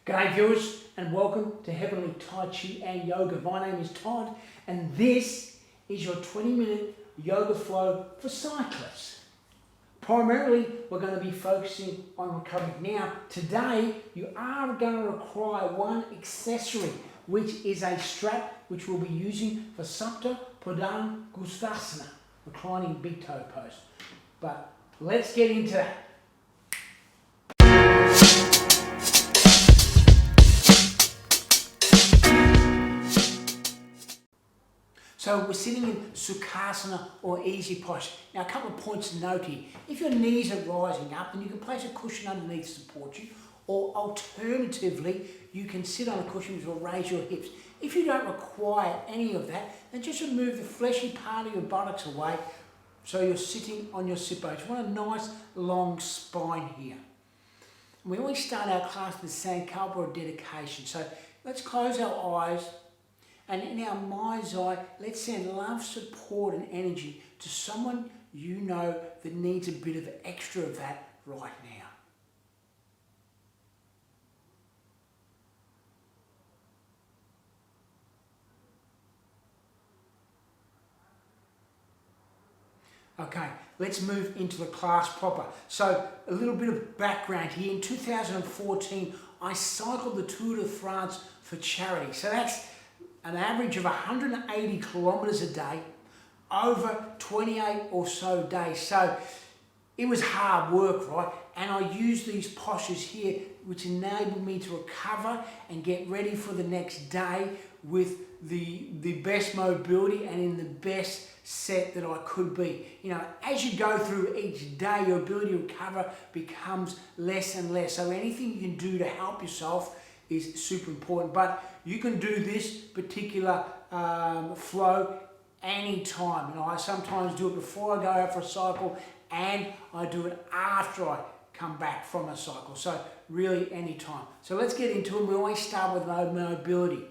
G'day viewers and welcome to Heavenly Tai Chi and Yoga. My name is Todd and this is your 20-minute yoga flow for cyclists. Primarily we're going to be focusing on recovery. Now today you are going to require one accessory, which is a strap which we'll be using for Supta Pradhan Gustasana, Reclining Big Toe Pose. But let's get into that. So we're sitting in Sukhasana or easy posture. Now a couple of points to note here. If your knees are rising up, then you can place a cushion underneath to support you, or alternatively, you can sit on a cushion which will raise your hips. If you don't require any of that, then just remove the fleshy part of your buttocks away so you're sitting on your sit bones. You want a nice long spine here. And we always start our class with Sankalpa or dedication. So let's close our eyes. And in our mind's eye, let's send love, support and energy to someone you know that needs a bit of extra of that right now. Okay, let's move into the class proper. So a little bit of background here. In 2014, I cycled the Tour de France for charity. So that's an average of 180 kilometres a day, over 28 or so days. So it was hard work, right? And I used these postures here, which enabled me to recover and get ready for the next day with the best mobility and in the best set that I could be. You know, as you go through each day, your ability to recover becomes less and less. So anything you can do to help yourself is super important, but you can do this particular flow anytime. You know, I sometimes do it before I go out for a cycle and I do it after I come back from a cycle. So really anytime. So let's get into it. We always start with mobility.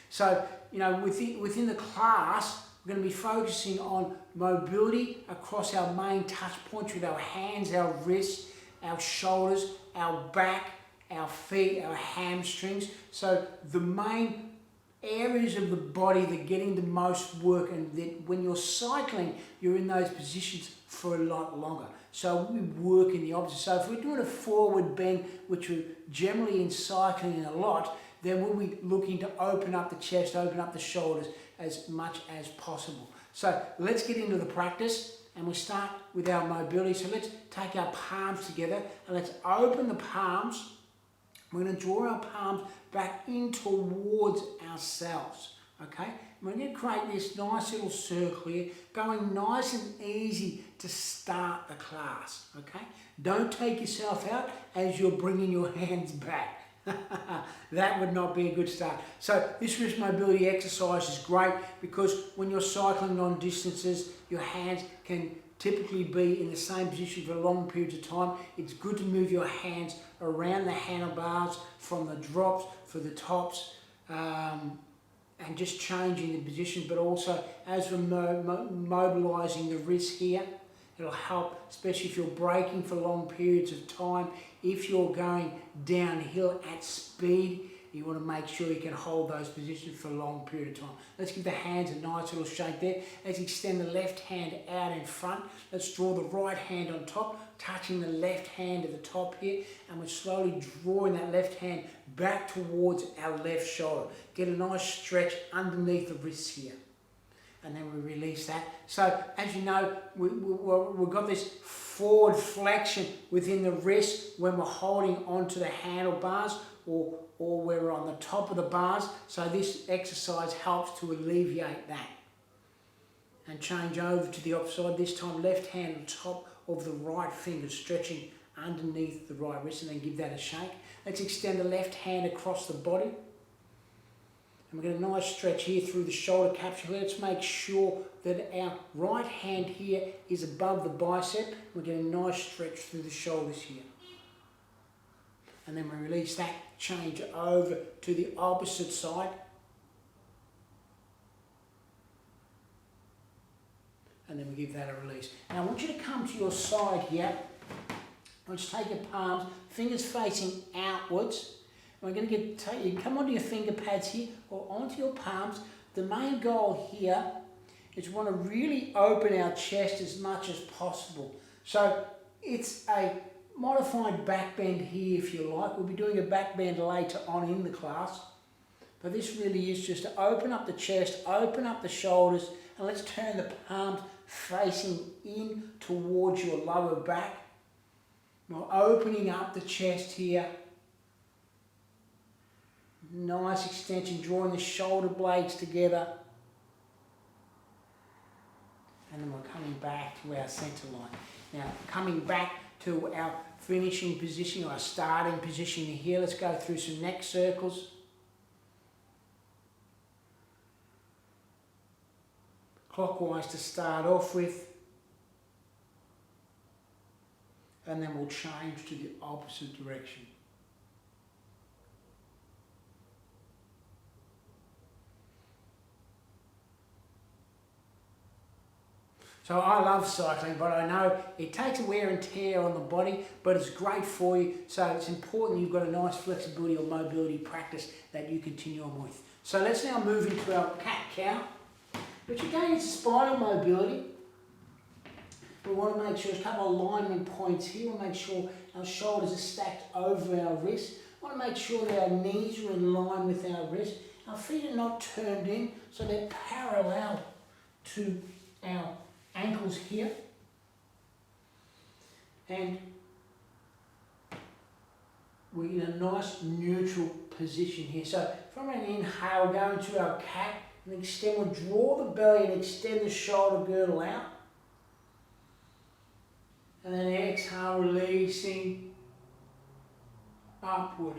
So, you know, within the class, we're going to be focusing on mobility across our main touch points with our hands, our wrists, our shoulders, our back, our feet, our hamstrings. So the main areas of the body that are getting the most work, and that when you're cycling, you're in those positions for a lot longer. So we work in the opposite. So if we're doing a forward bend, which we're generally in cycling a lot, then we'll be looking to open up the chest, open up the shoulders as much as possible. So let's get into the practice. And we'll start with our mobility. So let's take our palms together and let's open the palms. We're going to draw our palms back in towards ourselves, okay? And we're going to create this nice little circle here, going nice and easy to start the class, okay? Don't take yourself out as you're bringing your hands back. That would not be a good start. So this wrist mobility exercise is great because when you're cycling long distances, your hands can typically be in the same position for long periods of time. It's good to move your hands around the handlebars from the drops for the tops and just changing the position, but also as we're mobilizing the wrists here, it'll help, especially if you're braking for long periods of time. If you're going downhill at speed, you want to make sure you can hold those positions for a long period of time. Let's give the hands a nice little shake there. Let's extend the left hand out in front. Let's draw the right hand on top, touching the left hand at the top here. And we're slowly drawing that left hand back towards our left shoulder. Get a nice stretch underneath the wrists here. And then we release that. So as you know, we've got this forward flexion within the wrist when we're holding onto the handlebars or we're on the top of the bars. So this exercise helps to alleviate that. And change over to the opposite side. This time left hand on top of the right finger, stretching underneath the right wrist, and then give that a shake. Let's extend the left hand across the body. And we're going to nice stretch here through the shoulder capsule. Let's make sure that our right hand here is above the bicep. We're getting a nice stretch through the shoulders here. And then we release that, change over to the opposite side. And then we give that a release. Now I want you to come to your side here. Let's take your palms, fingers facing outwards, We're going to take you come onto your finger pads here or onto your palms. The main goal here is we want to really open our chest as much as possible. So it's a modified back bend here if you like. We'll be doing a back bend later on in the class. But this really is just to open up the chest, open up the shoulders, and let's turn the palms facing in towards your lower back. Now opening up the chest here. Nice extension, drawing the shoulder blades together. And then we're coming back to our center line. Now, coming back to our finishing position, or our starting position here, let's go through some neck circles. Clockwise to start off with. And then we'll change to the opposite direction. So I love cycling, but I know it takes a wear and tear on the body, but it's great for you. So it's important you've got a nice flexibility or mobility practice that you continue on with. So let's now move into our cat-cow, which again is spinal mobility. We want to make sure there's a couple of alignment points here. We want to make sure our shoulders are stacked over our wrists. We want to make sure that our knees are in line with our wrists. Our feet are not turned in, so they're parallel to our ankles here. And we're in a nice neutral position here. So from an inhale, go into our cat and extend. We'll draw the belly and extend the shoulder girdle out. And then exhale, releasing upward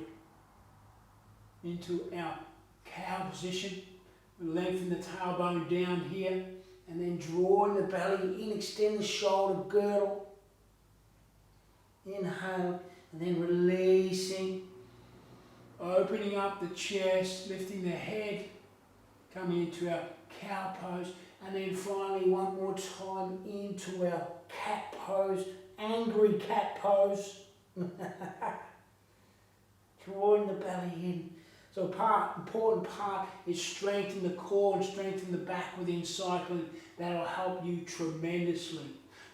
into our cow position. We lengthen the tailbone down here. And then drawing the belly in, extend the shoulder girdle. Inhale, and then releasing. Opening up the chest, lifting the head. Coming into our cow pose. And then finally, one more time into our cat pose. Angry cat pose. Drawing the belly in. So important part is strengthen the core and strengthen the back within cycling. That'll help you tremendously.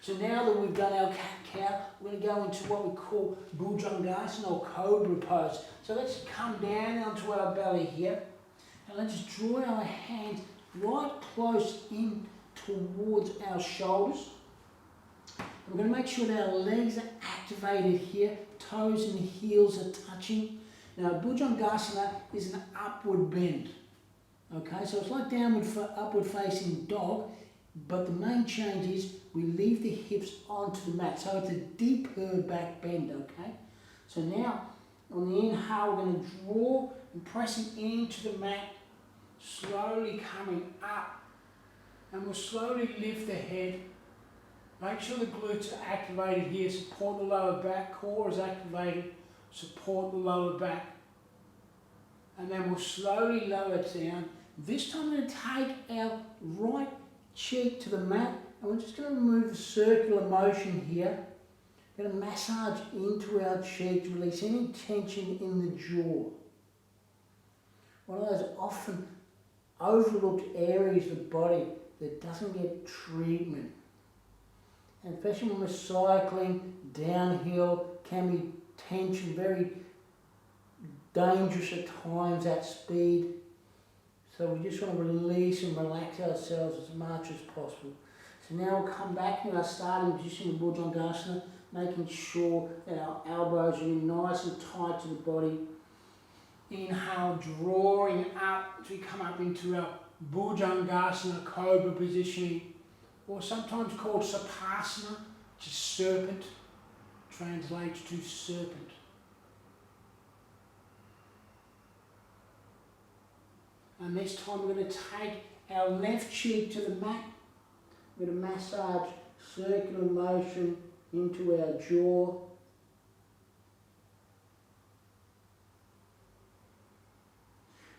So now that we've done our cat-cow, we're going to go into what we call Bhujangasana or Cobra Pose. So let's come down onto our belly here. And let's draw our hands right close in towards our shoulders. And we're going to make sure that our legs are activated here. Toes and heels are touching. Now, Bhujangasana is an upward bend, okay? So it's like upward facing dog, but the main change is we leave the hips onto the mat. So it's a deeper back bend, okay? So now, on the inhale, we're going to draw and pressing into the mat, slowly coming up, and we'll slowly lift the head. Make sure the glutes are activated here, support the lower back, core is activated. Support the lower back, and then we'll slowly lower it down. This time we're going to take our right cheek to the mat, and we're just going to move the circular motion here. We're going to massage into our cheek to release any tension in the jaw. One of those often overlooked areas of the body that doesn't get treatment. And especially when we're cycling downhill, can be tension, very dangerous at times at speed. So we just want to release and relax ourselves as much as possible. So now we'll come back to our starting position in Bhujangasana, making sure that our elbows are in nice and tight to the body. Inhale, drawing up as we come up into our Bhujangasana Cobra positioning, or sometimes called Sapasana, which is serpent. Translates to serpent. And this time we're going to take our left cheek to the mat. We're going to massage circular motion into our jaw.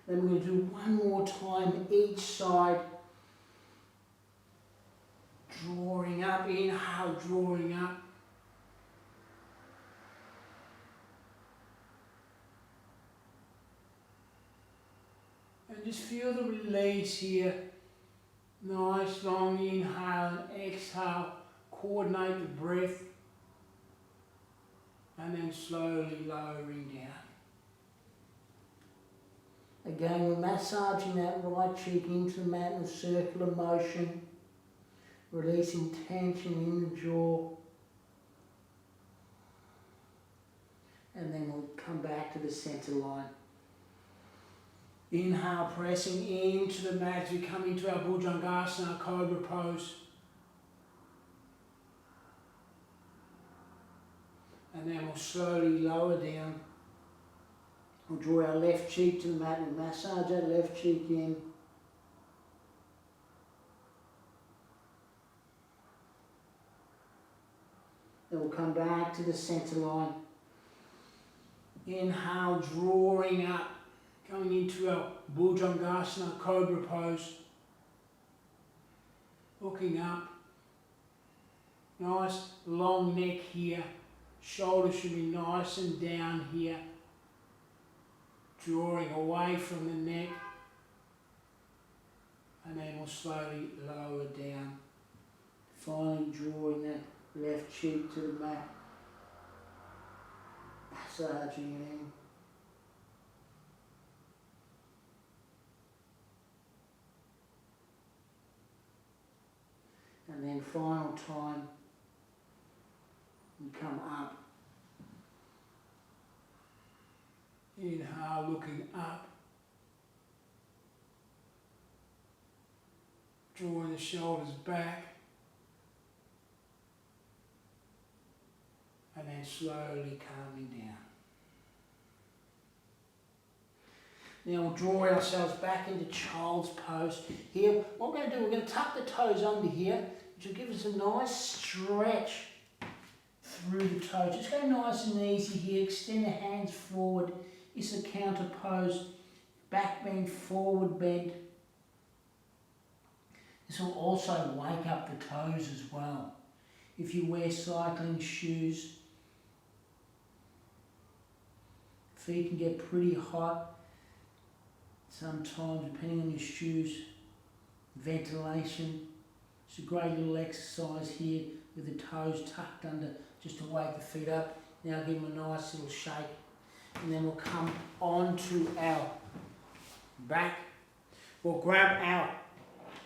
Then we're going to do one more time each side. Drawing up, inhale, drawing up. And just feel the release here. Nice long inhale and exhale. Coordinate the breath. And then slowly lowering down. Again, we're massaging that right cheek into the mat in a circular motion. Releasing tension in the jaw. And then we'll come back to the center line. Inhale, pressing into the mat as we come into our Bhujangasana, Cobra Pose. And then we'll slowly lower down. We'll draw our left cheek to the mat and massage that left cheek in. Then we'll come back to the center line. Inhale, drawing up, going into our Bhujangasana, Cobra Pose. Looking up. Nice long neck here. Shoulders should be nice and down here. Drawing away from the neck. And then we'll slowly lower down. Finally drawing that left cheek to the mat. Massaging it in. And then final time, you come up. Inhale, looking up. Drawing the shoulders back. And then slowly calming down. Now we'll draw ourselves back into child's pose. Here, what we're going to do, we're going to tuck the toes under here, which will give us a nice stretch through the toes. Just go nice and easy here. Extend the hands forward. It's a counter pose. Back bend, forward bend. This will also wake up the toes as well. If you wear cycling shoes, feet can get pretty hot sometimes, depending on your shoes. Ventilation. It's a great little exercise here with the toes tucked under just to wake the feet up. Now give them a nice little shake. And then we'll come onto our back. We'll grab our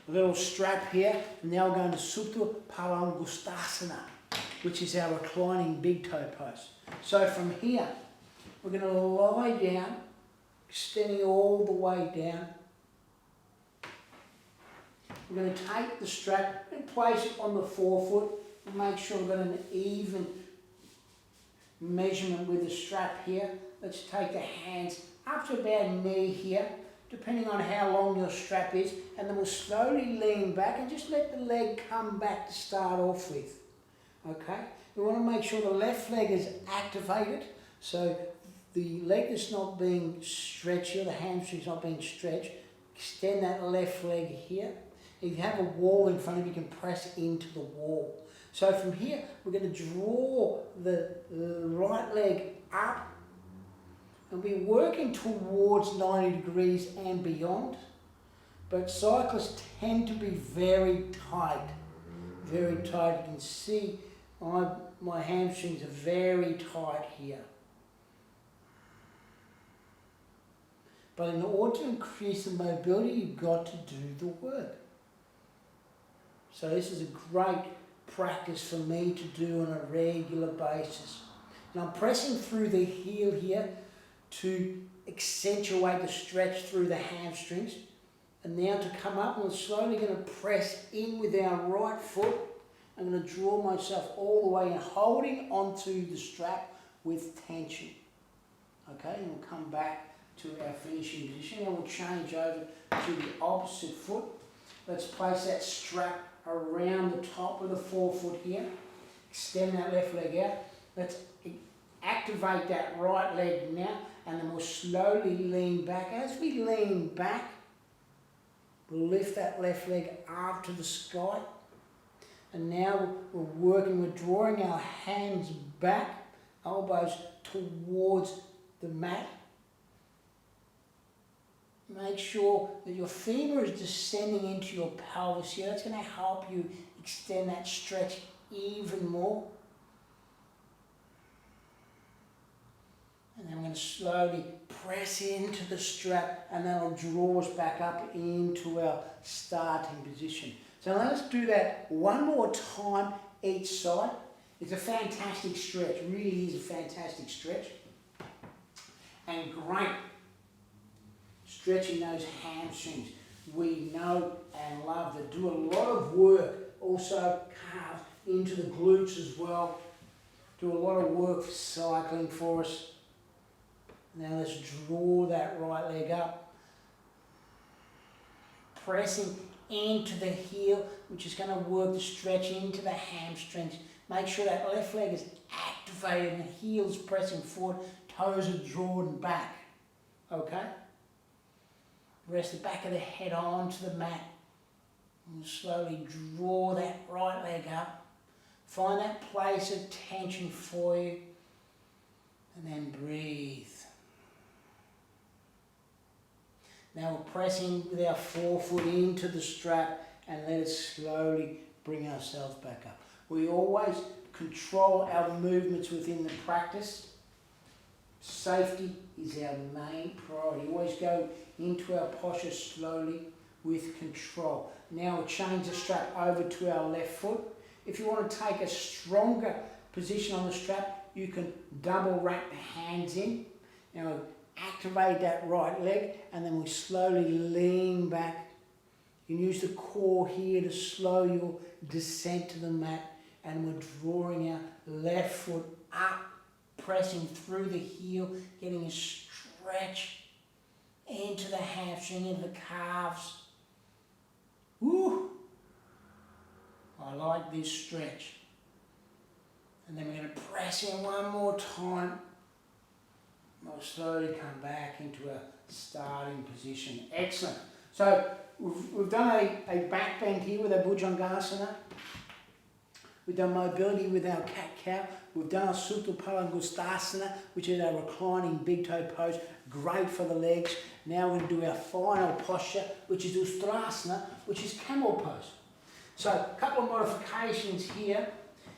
little strap here. And now we're going to Supta Palangustasana, which is our reclining big toe pose. So from here, we're going to lie down, extending all the way down. We're going to take the strap and place it on the forefoot and make sure we've got an even measurement with the strap here. Let's take the hands up to about knee here, depending on how long your strap is, and then we'll slowly lean back and just let the leg come back to start off with. Okay? We want to make sure the left leg is activated, so the leg is not being stretched here, the hamstring's not being stretched. Extend that left leg here. If you have a wall in front of you, you can press into the wall. So from here, we're going to draw the right leg up and be working towards 90 degrees and beyond. But cyclists tend to be very tight. Very tight. You can see my hamstrings are very tight here. But in order to increase the mobility, you've got to do the work. So this is a great practice for me to do on a regular basis. Now I'm pressing through the heel here to accentuate the stretch through the hamstrings. And now to come up, we're slowly going to press in with our right foot. I'm going to draw myself all the way in, holding onto the strap with tension. Okay, and we'll come back to our finishing position, and we'll change over to the opposite foot. Let's place that strap around the top of the forefoot here. Extend that left leg out. Let's activate that right leg now, and then we'll slowly lean back. As we lean back, we'll lift that left leg up to the sky. And now we're drawing our hands back, elbows towards the mat. Make sure that your femur is descending into your pelvis here. That's going to help you extend that stretch even more. And then we're going to slowly press into the strap, and that'll draw us back up into our starting position. So let's do that one more time each side. It's a fantastic stretch, it really is a fantastic stretch. And great stretching those hamstrings. We know and love that do a lot of work, also calves into the glutes as well. Do a lot of work for cycling for us. Now let's draw that right leg up. Pressing into the heel, which is going to work the stretch into the hamstrings. Make sure that left leg is activated and the heel is pressing forward, toes are drawn back. Okay? Rest the back of the head onto the mat. And slowly draw that right leg up. Find that place of tension for you. And then breathe. Now we're pressing with our forefoot into the strap and let it slowly bring ourselves back up. We always control our movements within the practice. Safety is our main priority. Always go into our posture slowly with control. Now we'll change the strap over to our left foot. If you want to take a stronger position on the strap, you can double wrap the hands in. Now activate that right leg, and then we slowly lean back. You can use the core here to slow your descent to the mat, and we're drawing our left foot up, pressing through the heel, getting a stretch into the hamstring, into the calves. Woo! I like this stretch. And then we're going to press in one more time. We'll slowly come back into a starting position. Excellent. So we've done a back bend here with our Bhujangasana. We've done mobility with our cat-cow. We've done our Supta Palangustasana, which is our reclining big toe pose. Great for the legs. Now we're going to do our final posture, which is Ustrasana, which is Camel Pose. So a couple of modifications here.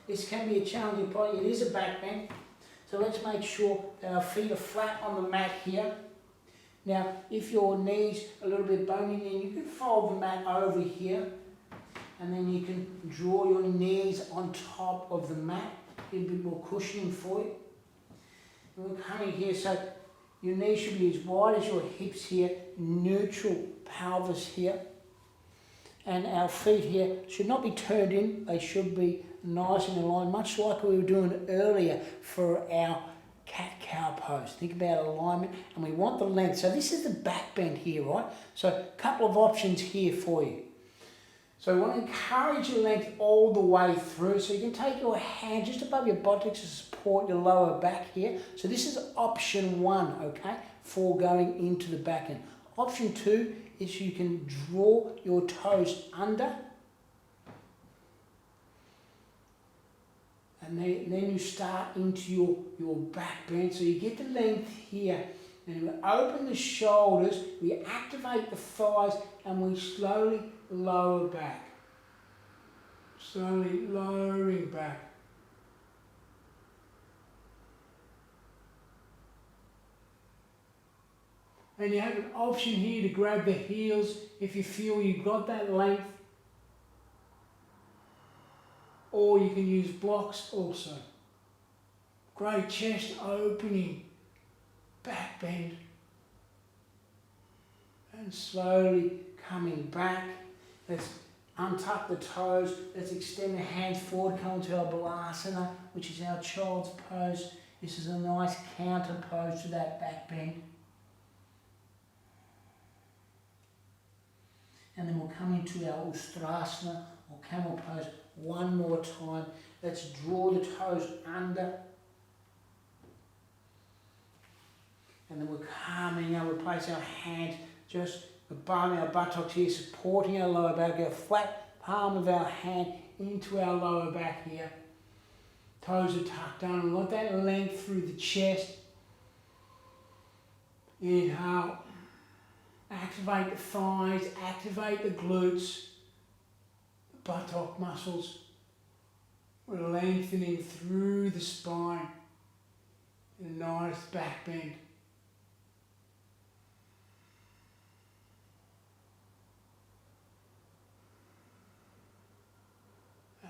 This can be a challenging posture. It is a back bend. So let's make sure that our feet are flat on the mat here. Now, if your knees are a little bit bony, then you can fold the mat over here. And then you can draw your knees on top of the mat. Get a bit more cushioning for you. And we're coming here, so your knees should be as wide as your hips here. Neutral pelvis here. And our feet here should not be turned in. They should be nice and aligned, much like we were doing earlier for our cat-cow pose. Think about alignment, and we want the length. So this is the back bend here, right? So a couple of options here for you. So we want to encourage your length all the way through. So you can take your hand just above your buttocks to support your lower back here. So this is option one, okay, for going into the back end. Option two is you can draw your toes under. And then you start into your back bend. So you get the length here. And we open the shoulders, we activate the thighs, and we slowly lower back. Slowly lowering back. And you have an option here to grab the heels if you feel you've got that length. Or you can use blocks also. Great chest opening, back bend. And slowly coming back. Let's untuck the toes. Let's extend the hands forward, come to our Balasana, which is our child's pose. This is a nice counter pose to that back bend. And then we'll come into our Ustrasana or Camel Pose one more time. Let's draw the toes under. And then we're coming up. We place our hands just above our buttocks here, supporting our lower back. Our flat palm of our hand into our lower back here. Toes are tucked down. We want that length through the chest. Inhale. activate the thighs, activate the glutes, the buttock muscles. We're lengthening through the spine in a nice back bend.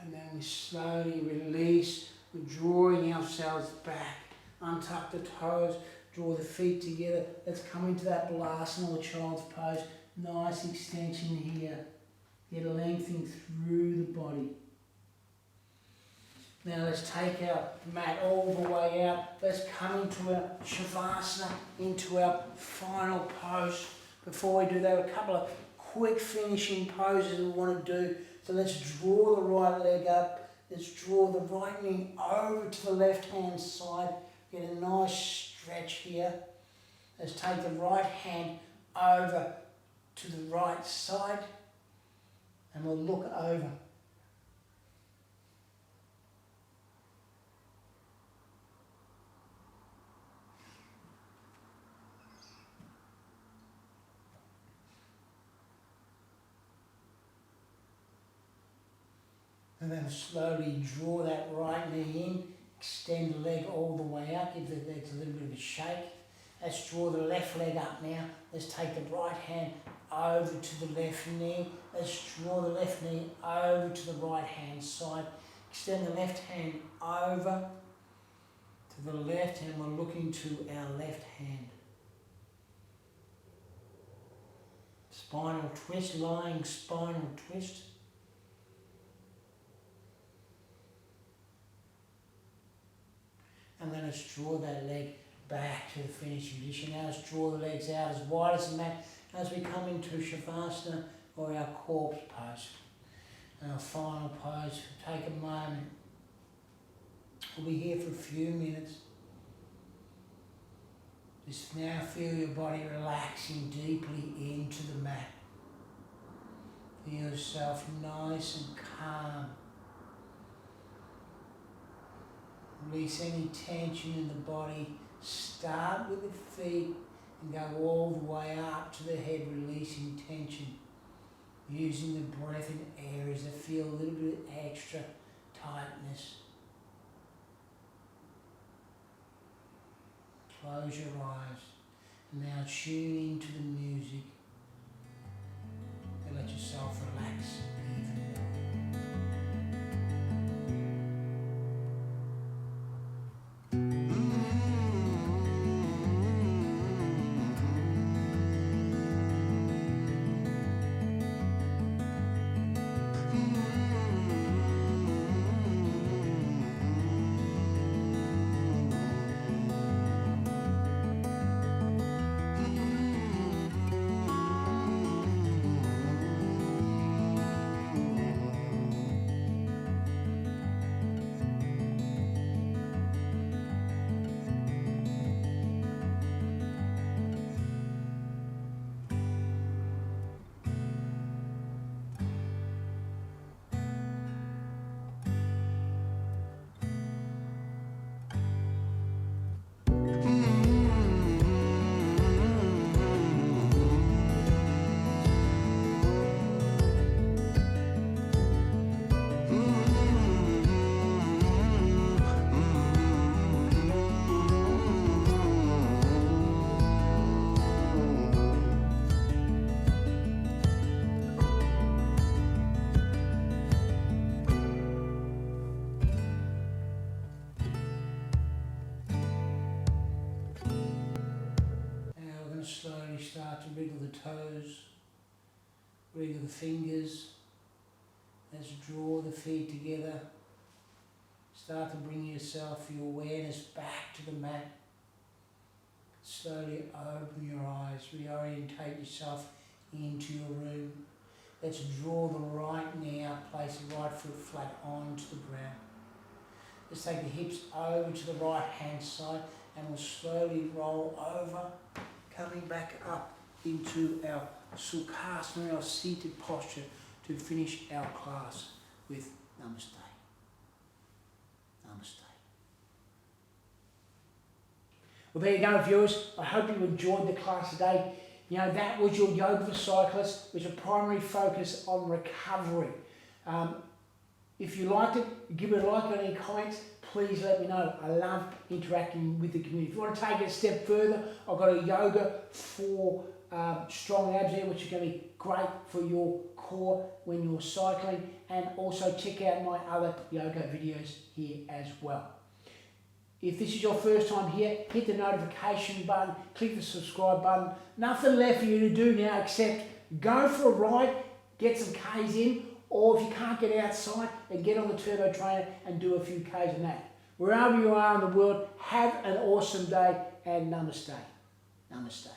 And then we slowly release. We're drawing ourselves back. Untuck the toes, draw the feet together. Let's come into that Balasana or Child's Pose. Nice extension here. Get lengthening through the body. Now let's take our mat all the way out. Let's come into our Shavasana, into our final pose. Before we do that, a couple of quick finishing poses we want to do. So let's draw the right leg up. Let's draw the right knee over to the left hand side. Get a nice stretch here. Let's take the right hand over to the right side and we'll look over. And then slowly draw that right knee in, extend the leg all the way up, give the legs a little bit of a shake. Let's draw the left leg up now. Let's take the right hand over to the left knee. Let's draw the left knee over to the right hand side. Extend the left hand over to the left and we're looking to our left hand. Spinal twist, lying spinal twist. And then let's draw that leg back to the finishing position. Now let's draw the legs out as wide as the mat as we come into Shavasana or our corpse pose. And our final pose, take a moment. We'll be here for a few minutes. Just now feel your body relaxing deeply into the mat. Feel yourself nice and calm. Release any tension in the body. Start with the feet and go all the way up to the head, releasing tension. Using the breath in areas that feel a little bit extra tightness. Close your eyes and now tune into the music and let yourself relax even more. Slowly start to wriggle the toes, wriggle the fingers. Let's draw the feet together. Start to bring yourself, your awareness back to the mat. Slowly open your eyes, reorientate yourself into your room. Let's draw the right knee up, place the right foot flat onto the ground. Let's take the hips over to the right hand side and we'll slowly roll over, coming back up into our Sukhasana, our seated posture, to finish our class with Namaste. Namaste. Well, there you go, viewers. I hope you enjoyed the class today. You know, that was your yoga for cyclists, with a primary focus on recovery. If you liked it, give it a like on any comments. Please let me know. I love interacting with the community. If you want to take it a step further, I've got a yoga for strong abs here, which is going to be great for your core when you're cycling. And also check out my other yoga videos here as well. If this is your first time here, hit the notification button, click the subscribe button. Nothing left for you to do now except go for a ride, get some Ks in, or if you can't get outside, then get on the turbo trainer and do a few Ks in that. Wherever you are in the world, have an awesome day and namaste. Namaste.